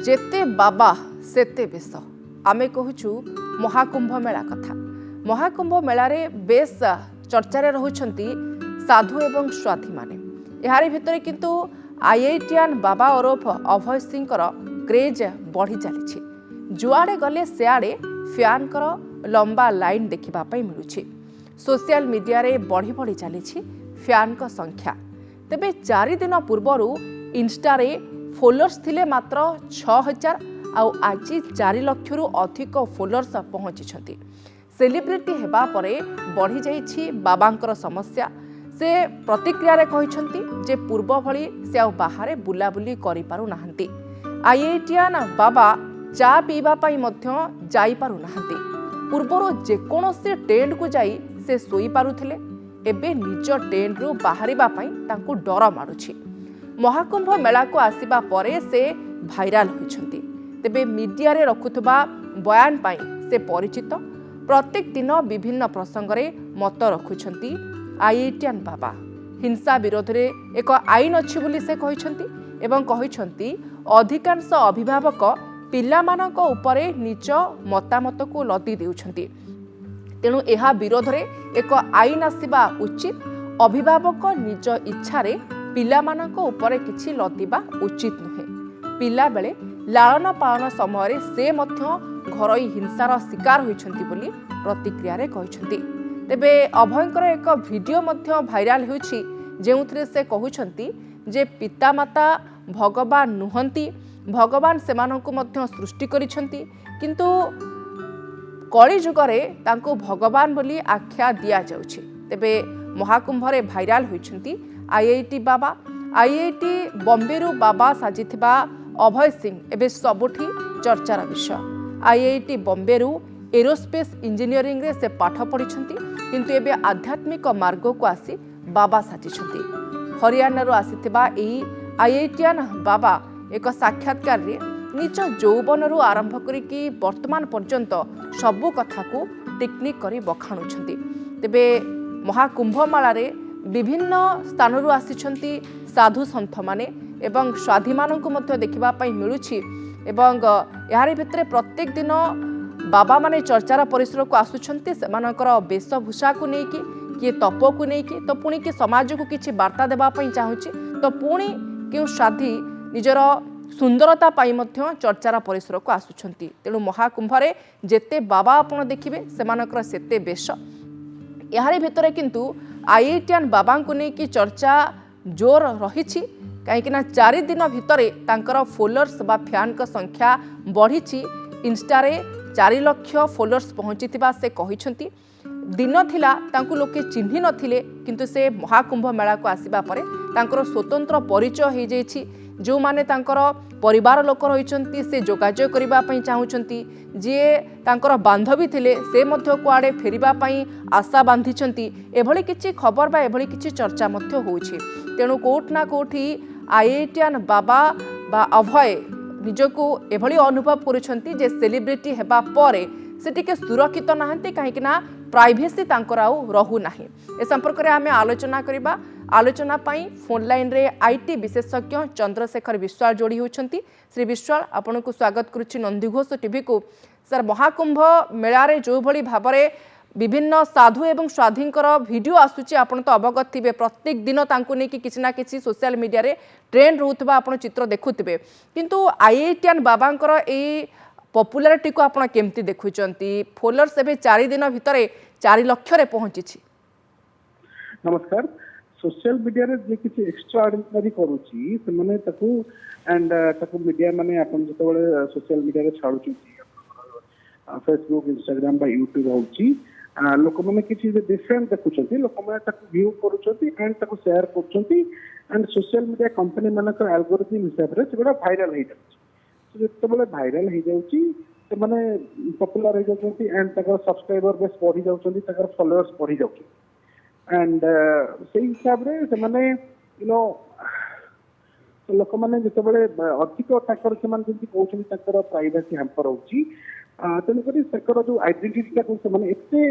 जेते बाबा सेते बेश आमे कहूँ महाकुंभ मेला कथा। महाकुंभ मेलारे बेस चर्चारे रहुछंती साधु एवं स्वाधी माने। यारी भितरे किंतु आईआईटीआन बाबा ओरफ अभय सिंह क्रेज बढ़ी चली। जुआड़े गले सियाड़े फैन लंबा लाइन देखा मिलूँ। सोशल मीडिया रे बढ़ी बढ़ी चली फैन संख्या। तेबे 4 दिन पूर्वर इंस्टारे फॉलोअर्स थिले मात्र 6000 आउ आज 4 लाख रु अधिक फॉलोअर्स पहुंची। सेलिब्रिटी हेबा परे बढ़ी जाइछि बाबांकर समस्या। से प्रतिक्रिया रे कहिसंती जे पूर्व भली से आ बाहर बुलाबुली करि पारु नाहंती। आईआईटीआन बाबा चा पीवा पाई मध्य जाई पारु नाहंती। पूर्वरो जे कोनोसी टेंट को जाई से सोई पारुथिले, एबे निज टेंट रु बाहरिबा पाई तांकु डर मारुछि। महाकुंभ मेला को आसीबा परे से भाइराल होइछंती। तेबे मीडिया रे रखुथबा बयान पाई से परिचित। प्रत्येक दिन विभिन्न प्रसंग रे मत रखुछंती आईआईटीआन बाबा। हिंसा विरोध रे एक आईन अछि बोली से कहिछंती एवं कहिछंती अधिकांश अभिभावक पिलामानक उपरे निज मतामत को लदी देउछंती। तेणु एहा विरोध रे एक आईन आसीबा उचित। अभिभावक निज इच्छा रे पिलामानक उपरे किछि लदिबा उचित नुहे। पिला बेले लालन पालन समय से मध्य घरोई हिंसार शिकार होइछंती बोली प्रतिक्रिया रे कहिछंती। तेबे अभयंकर एक वीडियो मध्य भाइराल होइछि जेउथरे से कहुछंती जे पितामाता भगवान नुहंती। भगवान सेमानंकु मध्य सृष्टि करिछंती, किंतु कଳି जुगरे तांको भगवान बोली आख्या दिया जाउछि। तेबे महाकुंभरे भाइराल होइछंती आईआईटी बाबा। आईआईटी बॉम्बेरु बाबा साजिथिबा अभय सिंह एबे सबुठी चर्चार विषय। आईआईटी बॉम्बेरु एरोस्पेस इंजीनियरिंग रे से पाठ पढ़िछंती, किंतु एबे आध्यात्मिक मार्ग को आसी बाबा साजिछंती। हरियाणा रो आसीथिबा एही आईआईटीआन बाबा एक साक्षात्कार रे निज यौवन रु आरंभ करिकी वर्तमान पर्यंत सबु कथा को टेक्निक करी बखाणुछंती। तेबे महाकुंभ मेला रे विभिन्न स्थान रु आसीछंती साधु संत माने एवं स्वाधी माननकु मध्य देखिबा पई मिलुछि। एवं यारी भितरे प्रत्येक दिन बाबा माने चर्चार परिसर को आसुछंती। सेमानकर वेशभूषा को नेकी किए तप को नेकी तो पुणी कि समाज को किछि वार्ता देबा पई चाहुछि तो पुणी केउ स्वाधी निजर सुंदरता पाई मध्य चर्चार परिसर को आसुछंती। तेणु महाकुंभरे जेते बाबा आपण देखिबे सेमानकर सेते बेश। यारी भितरे किंतु आईआईटीआन बाबा को नेकी चर्चा जोर रहिछि। कहीं 4 दिन भितरे तांकर फॉलोअर्स बा फैन का संख्या बढ़ी। इंस्टारे 4 लाख फॉलोअर्स पहुंची से कहिछंती। दिन थिला तांकु लोके चिन्हि नथिले, किंतु से महाकुंभ मेला को आसीबा परे तांकर स्वतंत्र परिचय हो जाइछि। जो माने तांकर परिवार लोक रहिछंती से जोगाजोग करिबा पई चाहुछंती। जे तांकर बांधवी थिले से मध्य कुआडे फेरिबा पई आशा बांधिछंती। एभली किछि खबर बा एभली किछि चर्चा मध्य होउछि। तेणु कोट ना कोठी आईआईटीआन बाबा बा अभय निजको एभली अनुभव करुछंती जे सेलिब्रिटी हेबा परे से टिके सुरक्षित नाहंती, कहीं ना प्राइवेसी तांकर आउ रहू नाही। ए संपर्क रे आमे आलोचना करिबा। आलोचना पाई फोन लाइन रे आईटी विशेषज्ञ चंद्रशेखर विश्वाल जोड़ी होछंती। श्री विश्वाल आपन को स्वागत करुछि नंदीघोष टीवी को। सर, महाकुंभ मेला रे जो भली भाबरे विभिन्न साधु एवं स्वाधीनकर वीडियो आसुची आपण तो अवगत थिबे। प्रत्येक दिन तांको नेकी किछि ना किछि सोशल मीडिया रे ट्रेंड रहउतबा आपण चित्र देखुथिबे, किंतु आईआईटीआन बाबांकर ए पॉपुलैरिटी को आपण केमती देखुचंती? फॉलोअर्स एबे 4 दिन भितरे 4 लाख रे पहुंचीछि। नमस्कार। सोशल मीडिया रे जे किछि एक्स्ट्रा ऑर्डिनरी करूची से माने ताकू एंड ताकू मीडिया माने आपण जतबेले सोशल मीडिया रे छाडुची फेसबुक इंस्टाग्राम बा यूट्यूब होची लोक माने किछि डिफरेंट देखुचंती। लोक माने ताकू व्यू करूचंती एंड ताकू शेयर करूचंती एंड सोशल मीडिया कंपनी मानकर एल्गोरिथम हिसाब रे सेगुडा वायरल हे जाउची। जतबेले वायरल हे जाउची से माने पॉपुलर हे जाउचंती एंड ताकर सब्सक्राइबर बेस बढ़ी जाउचंती, ताकर फॉलोअर्स बढ़ी जाउची एंड से हिसाब रे से माने यू नो लोक माने जतबेले अधिक ताकर से माने जंती कहउछंती ताकर प्राइवेसी हैम्पर होची। तेणुकरी सेकर जो आइडेंटिटी को एते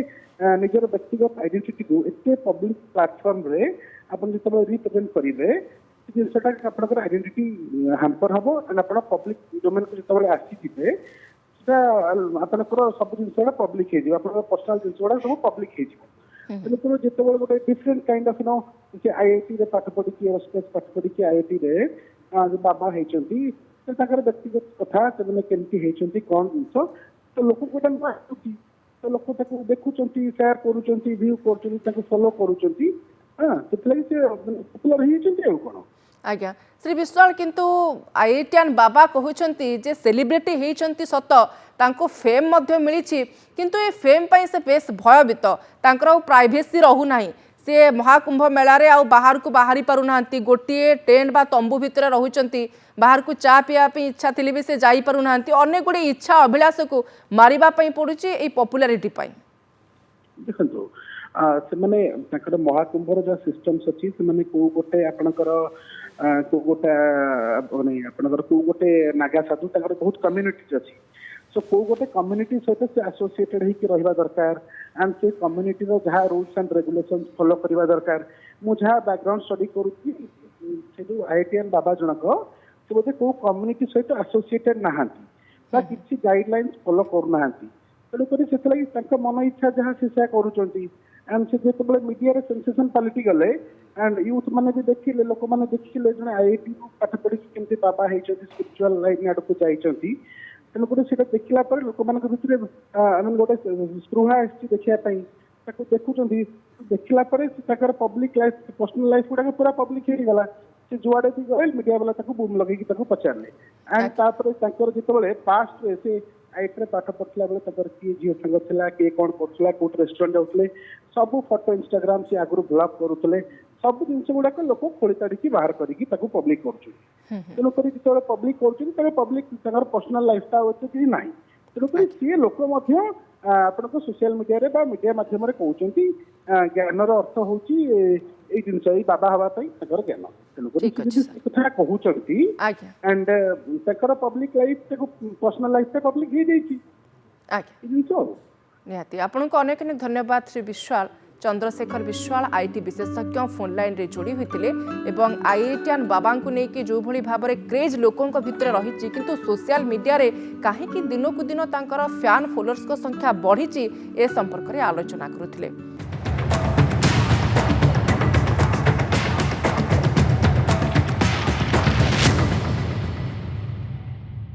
निजर व्यक्तिगत आइडेंटिटी को एते पब्लिक प्लेटफॉर्म रे अपन जतबेले रिप्रेजेंट करिवे ସେ ଜିନିଷଟା ଆପଣଙ୍କର ଆଇଡେଣ୍ଟିଟି ହ୍ୟାମ୍ପର ହବ ଆଣ୍ଡ ଆପଣ ପବ୍ଲିକ ଡୋମେନକୁ ଯେତେବେଳେ ଆସିଯିବେ ସେଟା ଆପଣଙ୍କର ସବୁ ଜିନିଷ ଗୁଡ଼ା ପବ୍ଲିକ ହେଇଯିବ, ଆପଣଙ୍କର ପର୍ସନାଲ ଜିନିଷ ଗୁଡ଼ା ସବୁ ପବ୍ଲିକ ହେଇଯିବ। ତେଣୁକରି ଯେତେବେଳେ ଗୋଟେ ଡିଫରେଣ୍ଟ କାଇଣ୍ଡ ଅଫ୍ ସେ ଆଇଆଇଟି ରେ ପାଠ ପଢିକି ଏରୋସ୍ପେସ୍ ପାଠ ପଢିକି ଆଇଆଇଟି ରେ ବାବା ହେଇଛନ୍ତି, ତାଙ୍କର ବ୍ୟକ୍ତିଗତ କଥା ସେମାନେ କେମିତି ହେଇଛନ୍ତି କଣ ଜିନିଷ ତ ଲୋକଙ୍କୁ ଗୋଟେ ନୂଆ ଆସୁଛି, ତ ଲୋକ ତାକୁ ଦେଖୁଛନ୍ତି, ସେୟାର କରୁଛନ୍ତି, ଭିଉ କରୁଛନ୍ତି, ତାକୁ ଫଲୋ କରୁଛନ୍ତି, ସେଥିଲାଗି ସେ ପପୁଲାର ହେଇଯାଇଛନ୍ତି ଆଉ କଣ। आज्ञा श्री विश्वाल किंतु आईआईटीआन बाबा कहते जे सेलिब्रिटी होती सत तांको फेम मध्य मिली किंतु ये फेम पाई से बेस भयभीत तांकर प्राइवेसी रहूना सी महाकुंभ मेलारे आउ बाहर को बाहरी पारुना गोटे टेंट बा तंबू भितर रहउचंती बाहर को चा पिया इच्छा थी भी से जाई पारुना अनेक गुड़े इच्छा अभिलाष को मारिबा पई पड़ुची ए पॉपुलैरिटी पाई देखंतु से महाकुंभर जो सिस्टम्स अच्छी से को गोटे आपणकर को गोटे माने आपणकर को गोटे नागा साधु तंकर बहुत कम्युनिटीज अच्छी सो को गोटे कम्युनिटी सहित से एसोसिएटेड होकर रहिबा दरकार एंड से कम्युनिटी रो जहाँ रूल्स एंड रेगुलेशंस फॉलो करबा दरकार। मु जहाँ बैकग्राउंड स्टडी करूची से जो आईआईटीआन बाबा जनक से बोधे को कम्युनिटी सहित एसोसिएटेड नहांती बा किसी गाइडलाइंस फॉलो करू नहांती तेणुकर से मन इच्छा जहाँ से करुँच एंड से जो मीडिया रे सेंसेशन पलटि गले एंड यूथ मैंने भी देखिले लोक मैंने देखिले जो आईआईटी पाठ पढ़ी केमती बाबा होती स्पिरिचुअल लाइन आड़ को जाती तेणुक देखला लोक मान भर गोटे स्पृहा आसापी देखुं देखला पब्लिक लाइफ पर्सनल लाइफ गुड़ा पूरा पब्लिक होगा से जुआड़े भी गए मीडिया वाला बूम लगे पचारे एंड तापर जो पास्ट से आईटी पाठ पढ़ला बेले किए झील सांग था किए कौन करुला कौट रेस्टोरेंट जाऊे सब फोटो इंस्टाग्राम से आगु ब्लॉग करुले सब जिन गुड़ाक लोक खोली ताड़ी बाहर करके पब्लिक करुक जो पब्लिक कर पब्लिक पर्सनल लाइफटा कि ना तेणुक सी लोक आप सोशल मीडिया मीडिया मध्यम कहते ज्ञानर अर्थ हूँ ये जिन बाबा हाँपाई ज्ञान तेणुक कथा कहते and public life personal life public हो जाए निहाती आपको अनेक अनेक धन्यवाद श्री विश्वाल चंद्रशेखर विश्वाल आईटी विशेषज्ञ फोन लाइन रे जोड़ी होते आईआईटीआन बाबा को लेकिन जो भली भाव में क्रेज लोकों भितर रही किंतु सोशल मीडिया रे कहीं दिनकू दिन फैन फॉलोअर्स संख्या बढ़ी ए संपर्क में आलोचना करुले।